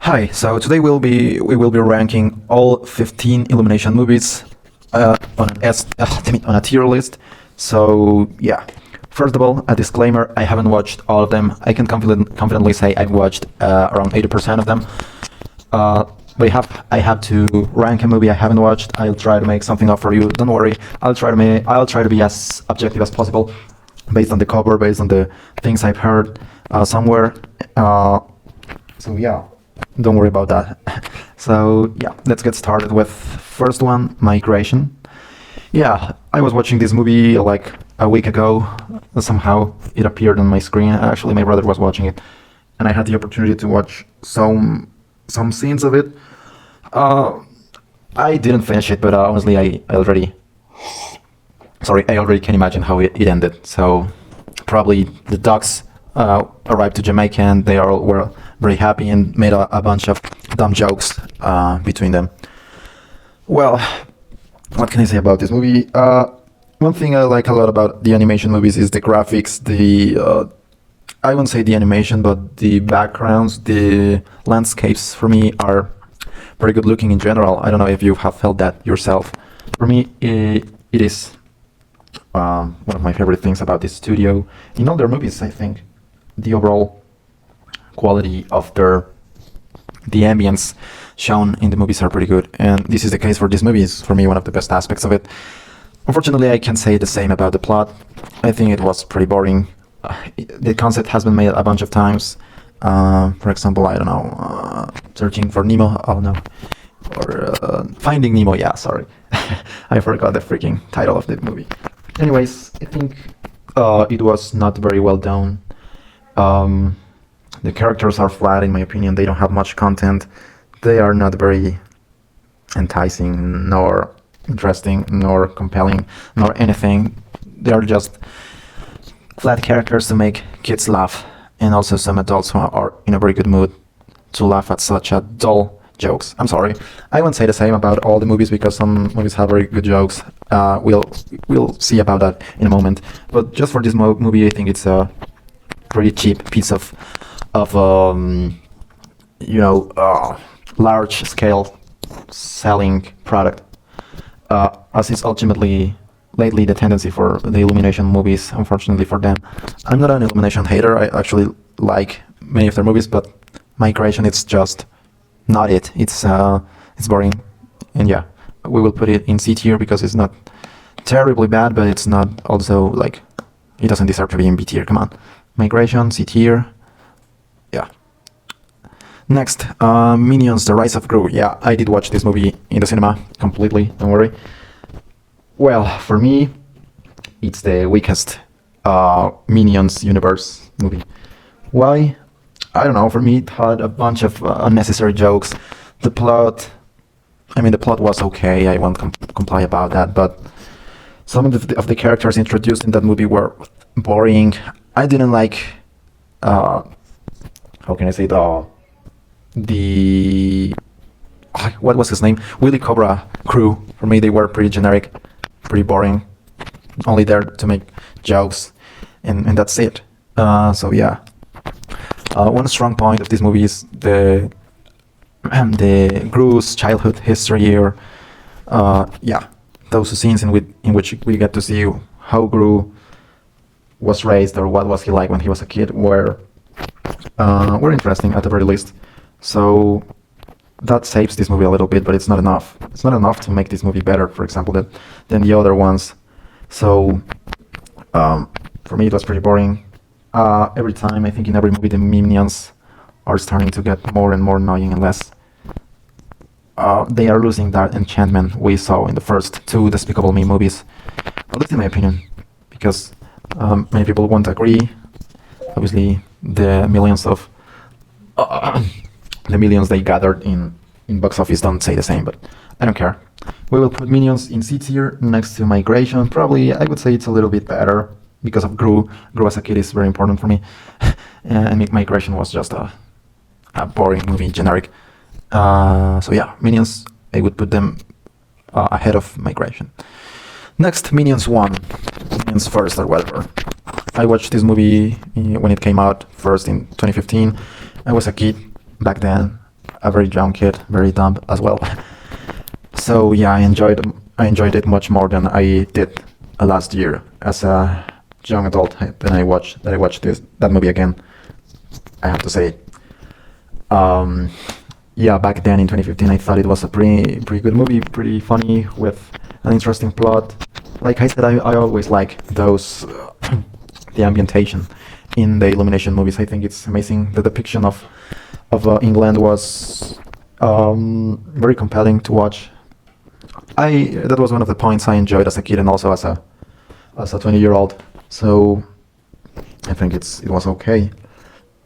Hi, so today we will be ranking all 15 Illumination movies on a tier list. So yeah, first of all, a disclaimer: I haven't watched all of them. I can confidently say I've watched around 80% of them. But I have to rank a movie I haven't watched. I'll try to make something up for you. Don't worry. I'll try to be as objective as possible, based on the cover, based on the things I've heard somewhere. So yeah, don't worry about that. So yeah, let's get started with first one, Migration. Yeah, I was watching this movie like a week ago. Somehow it appeared on my screen. Actually, my brother was watching it, and I had the opportunity to watch some scenes of it. I didn't finish it, but honestly, I already can imagine how it ended. So probably the ducks arrived to Jamaica, and they all were very happy and made a bunch of dumb jokes between them. Well, what can I say about this movie? One thing I like a lot about the animation movies is the graphics, I won't say the animation, but the backgrounds, the landscapes for me are very good looking in general. I don't know if you have felt that yourself. For me, it is one of my favorite things about this studio. In all their movies, I think the overall quality of the ambience shown in the movies are pretty good, and this is the case for this movie. Is for me one of the best aspects of it. Unfortunately, I can say the same about the plot. I think it was pretty boring. The concept has been made a bunch of times. For example, I don't know, Searching for Nemo. Oh no, or Finding Nemo. Yeah, sorry, I forgot the freaking title of the movie. Anyways, I think it was not very well done. The characters are flat, in my opinion. They don't have much content. They are not very enticing, nor interesting, nor compelling, nor anything. They are just flat characters to make kids laugh, and also some adults who are in a very good mood to laugh at such a dull jokes. I'm sorry, I won't say the same about all the movies, because some movies have very good jokes. We'll see about that in a moment. But just for this movie, I think it's a pretty cheap piece of large scale selling product, as is ultimately lately the tendency for the Illumination movies, unfortunately for them. I'm not an Illumination hater. I actually like many of their movies, but Migration, it's just not it. It's boring, and yeah, we will put it in C tier because it's not terribly bad, but it's not also like, it doesn't deserve to be in B tier. Come on, Migration, C tier. Yeah. Next, Minions: The Rise of Gru. Yeah, I did watch this movie in the cinema completely. Don't worry. Well, for me, it's the weakest Minions universe movie. Why? I don't know. For me, it had a bunch of unnecessary jokes. The plot was okay. I won't comply about that. But some of the characters introduced in that movie were boring. I didn't like. How can I say what was his name? Willy Cobra crew. For me, they were pretty generic, pretty boring, only there to make jokes, and that's it. So yeah, one strong point of this movie is the Gru's childhood history, or those scenes in which we get to see how Gru was raised, or what was he like when he was a kid, were interesting at the very least. So that saves this movie a little bit, but it's not enough. It's not enough to make this movie better, for example, than the other ones. So for me, it was pretty boring. Every time, I think in every movie, the Minions are starting to get more and more annoying, and less. They are losing that enchantment we saw in the first two Despicable Me movies, at least in my opinion, because many people won't agree. Obviously, the millions they gathered in box office don't say the same, but I don't care. We will put Minions in C tier next to Migration. Probably, I would say it's a little bit better because of Gru. Gru as a kid is very important for me, and Migration was just a boring movie, generic. So yeah, Minions, I would put them ahead of Migration. Next, Minions 1. Minions First, or whatever. I watched this movie when it came out first in 2015. I was a kid back then. a very young kid, very dumb as well. So yeah, I enjoyed it much more than I did last year as a young adult. Then I watched that movie again. I have to say. Yeah, back then in 2015, I thought it was a pretty good movie, pretty funny with an interesting plot. Like I said, I always like those the ambientation in the Illumination movies. I think it's amazing. The depiction of England was very compelling to watch. That was one of the points I enjoyed as a kid and also as a 20-year-old. So I think it was okay.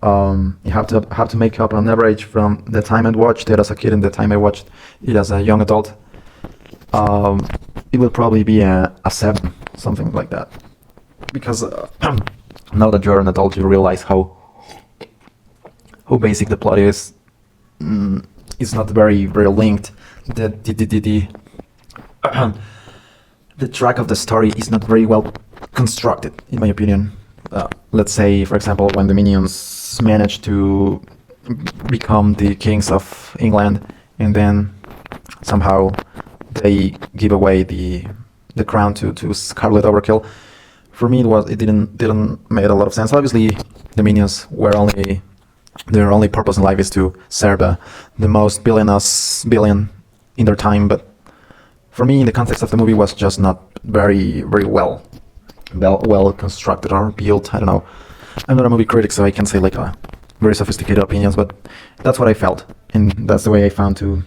You have to make up an average from the time I watched it as a kid and the time I watched it as a young adult. It will probably be a 7, something like that. Because now that you're an adult, you realize how basic the plot is. It's not very linked. The track of the story is not very well constructed, in my opinion. Let's say, for example, when the minions manage to become the kings of England, and then somehow they give away the crown to Scarlet Overkill. For me, it didn't make a lot of sense. Obviously, the minions their only purpose in life is to serve the most billion in their time. But for me, in the context of the movie, was just not very well constructed or built. I don't know. I'm not a movie critic, so I can't say like very sophisticated opinions, but that's what I felt, and that's the way I found to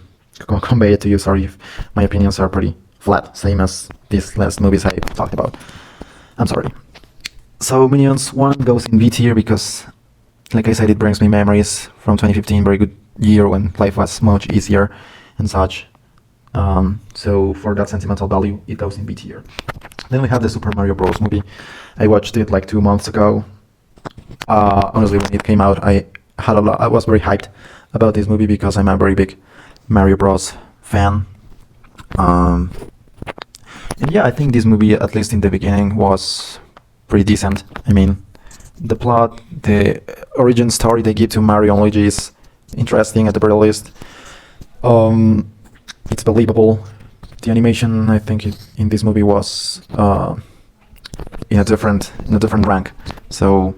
convey it to you. Sorry if my opinions are pretty flat, same as these last movies I talked about. I'm sorry. So Minions 1 goes in B tier because, like I said, it brings me memories from 2015, very good year when life was much easier and such. So for that sentimental value, it goes in B tier. Then we have the Super Mario Bros. Movie. I watched it like 2 months ago. Honestly, when it came out, I was very hyped about this movie because I'm a very big Mario Bros. Fan. And yeah, I think this movie, at least in the beginning, was pretty decent. I mean, the plot, the origin story they give to Mario and Luigi is interesting at the very least. It's believable. The animation, I think, in this movie was in a different rank. So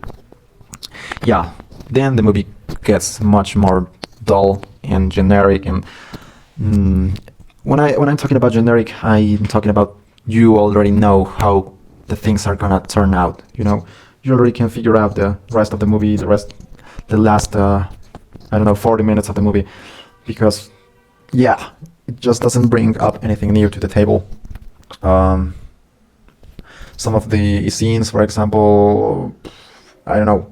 yeah, then the movie gets much more dull and generic. And when I'm talking about generic, I'm talking about you already know how the things are gonna turn out. You know, you already can figure out the rest of the movie, the last 40 minutes of the movie, because yeah, it just doesn't bring up anything new to the table. Some of the scenes, for example, I don't know.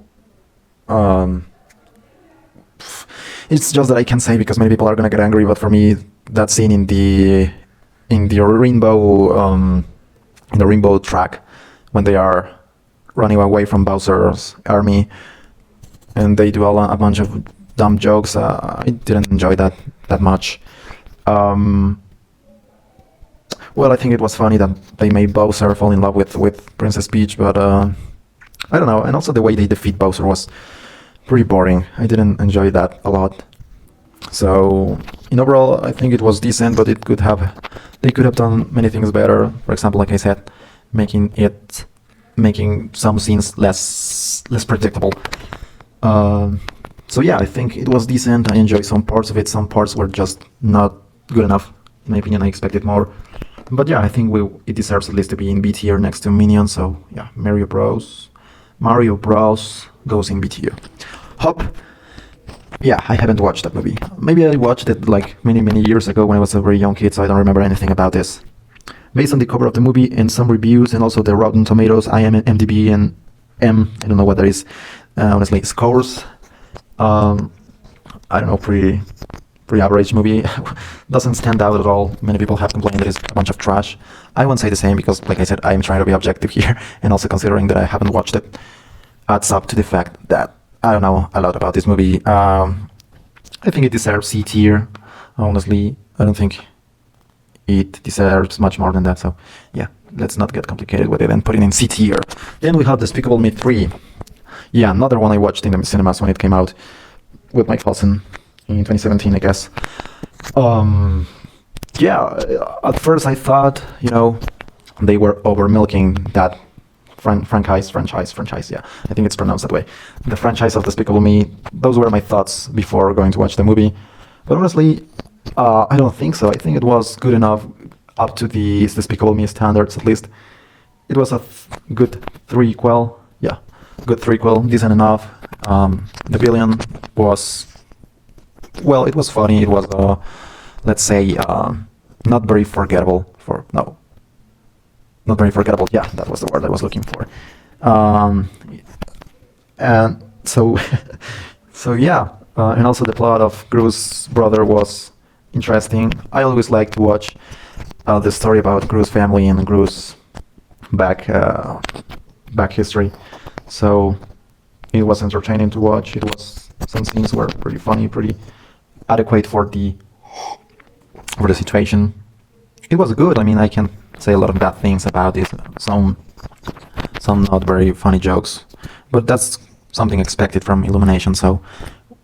It's just that I can't say because many people are gonna get angry. But for me, that scene in the rainbow track, when they are running away from Bowser's army, and they do a bunch of dumb jokes, I didn't enjoy that much. Well, I think it was funny that they made Bowser fall in love with Princess Peach, but I don't know. And also the way they defeat Bowser was pretty boring. I didn't enjoy that a lot. So in overall, I think it was decent, but they could have done many things better. For example, like I said, making some scenes less predictable. So yeah, I think it was decent. I enjoyed some parts of it. Some parts were just not good enough. In my opinion, I expected more. But yeah, I think it deserves at least to be in B tier next to Minions. So yeah, Mario Bros goes in B tier. Hop. Yeah, I haven't watched that movie. Maybe I watched it like many years ago when I was a very young kid, so I don't remember anything about this. Based on the cover of the movie and some reviews, and also the Rotten Tomatoes, IMDb, and I don't know what that is, honestly, scores. I don't know, pretty average movie. Doesn't stand out at all. Many people have complained that it's a bunch of trash. I won't say the same because, like I said, I'm trying to be objective here, and also considering that I haven't watched it adds up to the fact that I don't know a lot about this movie. I think it deserves C tier. Honestly, I don't think it deserves much more than that. So yeah, let's not get complicated with it and put it in C tier. Then we have Despicable Me 3. Yeah, another one I watched in the cinemas when it came out with my cousin. in 2017, I guess. Um, yeah, at first I thought, they were over milking that franchise. Yeah, I think it's pronounced that way. The franchise of Despicable Me. Those were my thoughts before going to watch the movie. But honestly, I don't think so. I think it was good enough up to the Despicable Me standards, at least. It was a good threequel. Yeah, good threequel, decent enough. The villain was, well, it was funny. It was, let's say, not very forgettable. Not very forgettable. Yeah, that was the word I was looking for. And so, so yeah, and also the plot of Gru's brother was interesting. I always like to watch the story about Gru's family and Gru's back history. So it was entertaining to watch. It was, some scenes were pretty funny, pretty adequate for the situation. It was good. I mean, I can say a lot of bad things about it. Some not very funny jokes, but that's something expected from Illumination. So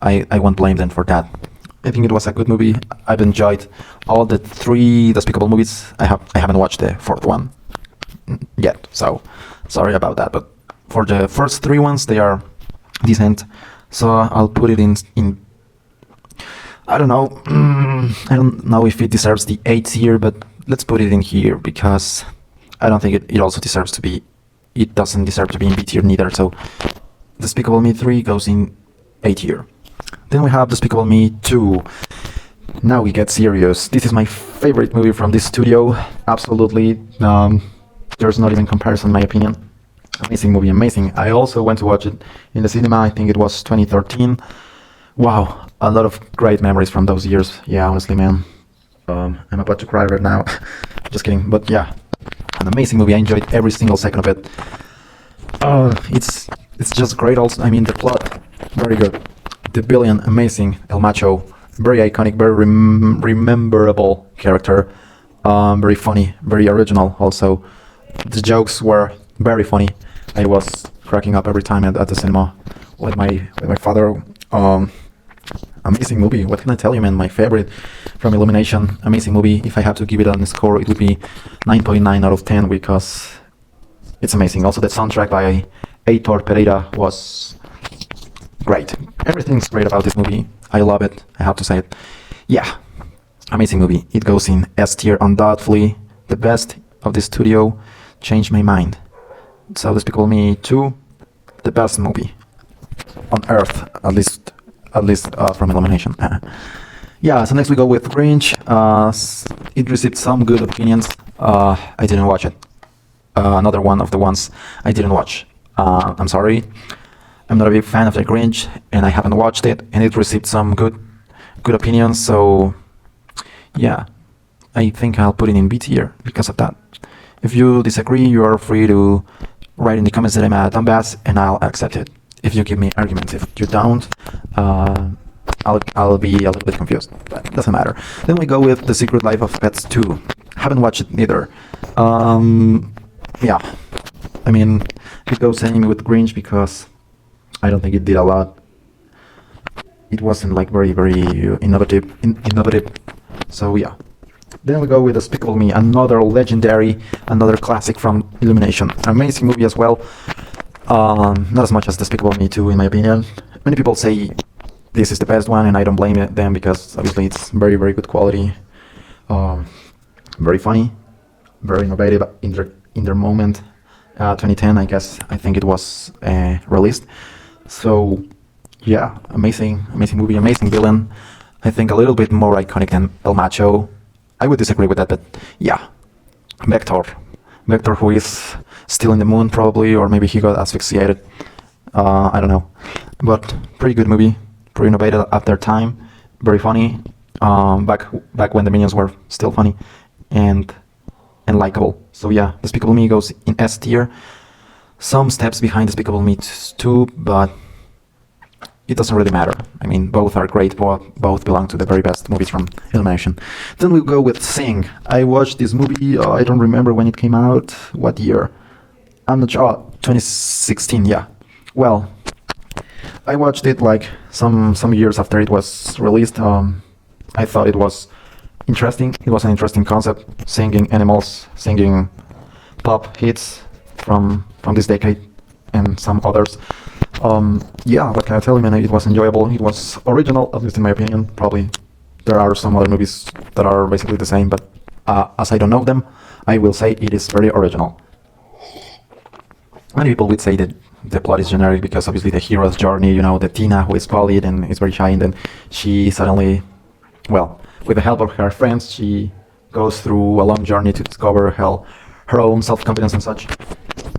I won't blame them for that. I think it was a good movie. I've enjoyed all the 3 Despicable movies. I haven't watched the 4th one yet, so sorry about that. But for the first 3 ones, they are decent. So I'll put it in. I don't know. I don't know if it deserves the 8th tier, but let's put it in here because I don't think it also deserves to be. It doesn't deserve to be in B tier neither. So Despicable Me 3 goes in A tier. Then we have Despicable Me 2. Now we get serious. This is my favorite movie from this studio. Absolutely. There's not even comparison, in my opinion. Amazing movie, amazing. I also went to watch it in the cinema. I think it was 2013. Wow, a lot of great memories from those years. Yeah, honestly, man. I'm about to cry right now. Just kidding. But yeah, an amazing movie. I enjoyed every single second of it. It's just great. Also, I mean, the plot, very good. The villain, amazing. El Macho, very iconic, very rememberable character. Very funny, very original. Also, the jokes were very funny. I was cracking up every time at the cinema with my father. Amazing movie. What can I tell you, man? My favorite from Illumination. Amazing movie. If I have to give it a score, it would be 9.9 out of 10 because it's amazing. Also, the soundtrack by Heitor Pereira was great. Everything's great about this movie. I love it. I have to say it. Yeah, amazing movie. It goes in S tier undoubtedly. The best of the studio. Changed my mind. So Despicable Me 2, the best movie on Earth, at least from Illumination. Yeah. So next we go with Grinch. It received some good opinions. I didn't watch it. Another one of the ones I didn't watch. I'm sorry. I'm not a big fan of the Grinch, and I haven't watched it. And it received some good opinions. So yeah, I think I'll put it in B tier because of that. If you disagree, you are free to write in the comments that I'm a dumbass, and I'll accept it. If you give me arguments, if you don't, I'll be a little bit confused, but it doesn't matter. Then we go with The Secret Life of Pets 2. Haven't watched it neither. Yeah, I mean, it goes same with Grinch because I don't think it did a lot. It wasn't like very innovative. So yeah. Then we go with Despicable Me, another legendary, another classic from Illumination. Amazing movie as well. Not as much as Despicable Me 2 in my opinion. Many people say this is the best one, and I don't blame them because obviously it's very good quality. Very funny, very innovative in their moment. 2010, I guess. I think it was released. So yeah, amazing movie, amazing villain. I think a little bit more iconic than El Macho. I would disagree with that, but yeah, Vector, who is still in the moon probably, or maybe he got asphyxiated. I don't know, but pretty good movie, pretty innovative at their time, very funny. Back when the minions were still funny, and likable. So yeah, Despicable Me goes in S tier. Some steps behind Despicable Me 2, but it doesn't really matter. I mean, both are great, both belong to the very best movies from Illumination. Then we go with Sing. I watched this movie, I don't remember when it came out, what year. I'm not sure, 2016, yeah. Well, I watched it like some years after it was released. I thought it was interesting. It was an interesting concept, singing animals, singing pop hits from this decade and some others. Yeah, what can I tell you, man? It was enjoyable. It was original, at least in my opinion. Probably there are some other movies that are basically the same, but as I don't know them, I will say it is very original. Many people would say that the plot is generic because obviously the hero's journey, you know, the Tina who is bullied and is very shy, and then she suddenly, well, with the help of her friends, she goes through a long journey to discover her own self-confidence and such.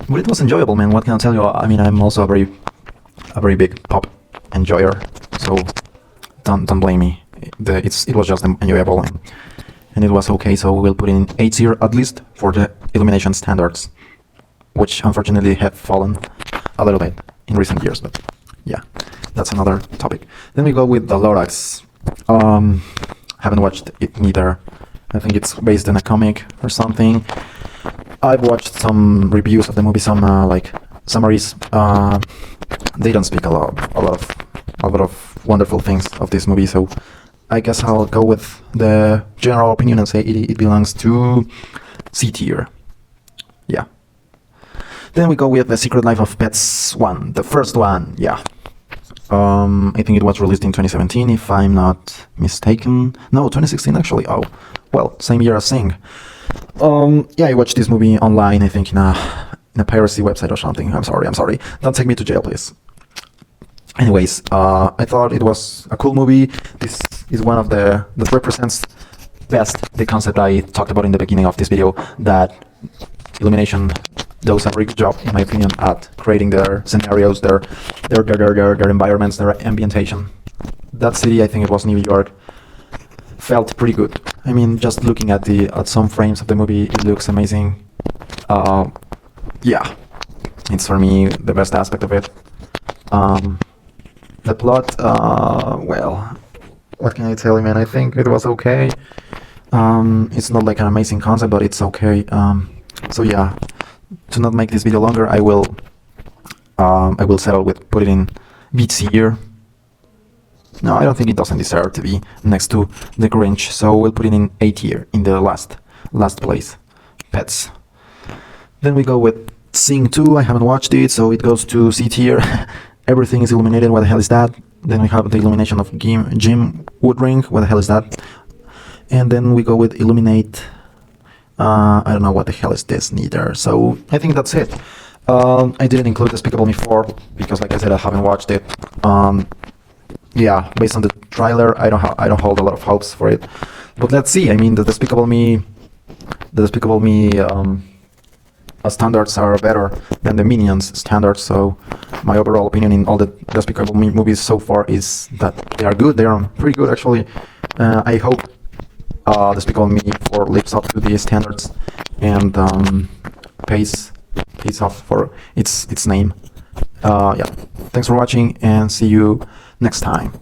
But it was enjoyable, man. What can I tell you? I mean, I'm also a very big pop enjoyer, so don't blame me. It was just enjoyable, and it was okay. So we'll put in 8 tier at least for the Illumination standards, which unfortunately have fallen a little bit in recent years. But yeah, that's another topic. Then we go with the Lorax. Haven't watched it neither. I think it's based on a comic or something. I've watched some reviews of the movie, some like summaries. They don't speak a lot of wonderful things of this movie. So I guess I'll go with the general opinion and say it belongs to C tier. Yeah. Then we go with The Secret Life of Pets 1, the first one. Yeah. I think it was released in 2017, if I'm not mistaken. No, 2016 actually. Oh, well, same year as Sing. Yeah, I watched this movie online, I think in a piracy website or something. I'm sorry. Don't take me to jail, please. Anyways, I thought it was a cool movie. This is one of that represents best the concept I talked about in the beginning of this video, that Illumination does a very good job, in my opinion, at creating their scenarios, their environments, their ambientation. That city, I think it was New York, felt pretty good. I mean, just looking at some frames of the movie, it looks amazing. Yeah, it's for me the best aspect of it. The plot, well, what can I tell you, man? I think it was okay. It's not like an amazing concept, but it's okay. So yeah, to not make this video longer, I will settle with put it in B tier. No, I don't think it doesn't deserve to be next to The Grinch, so we'll put it in A tier, in the last place. Pets. Then we go with Sing 2. I haven't watched it, so it goes to C tier. Everything is illuminated. What the hell is that? Then we have the illumination of Jim Woodring. What the hell is that? And then we go with Illuminate. I don't know what the hell is this neither. So I think that's it. I didn't include Despicable Me 4 because, like I said, I haven't watched it. Yeah, based on the trailer, I don't hold a lot of hopes for it. But let's see. I mean, the Despicable Me standards are better than the Minions standards. So my overall opinion in all the Despicable Me movies so far is that they are good. They are pretty good, actually. I hope Despicable Me 4 lives up to the standards and pays off for its name. Yeah, thanks for watching and see you next time.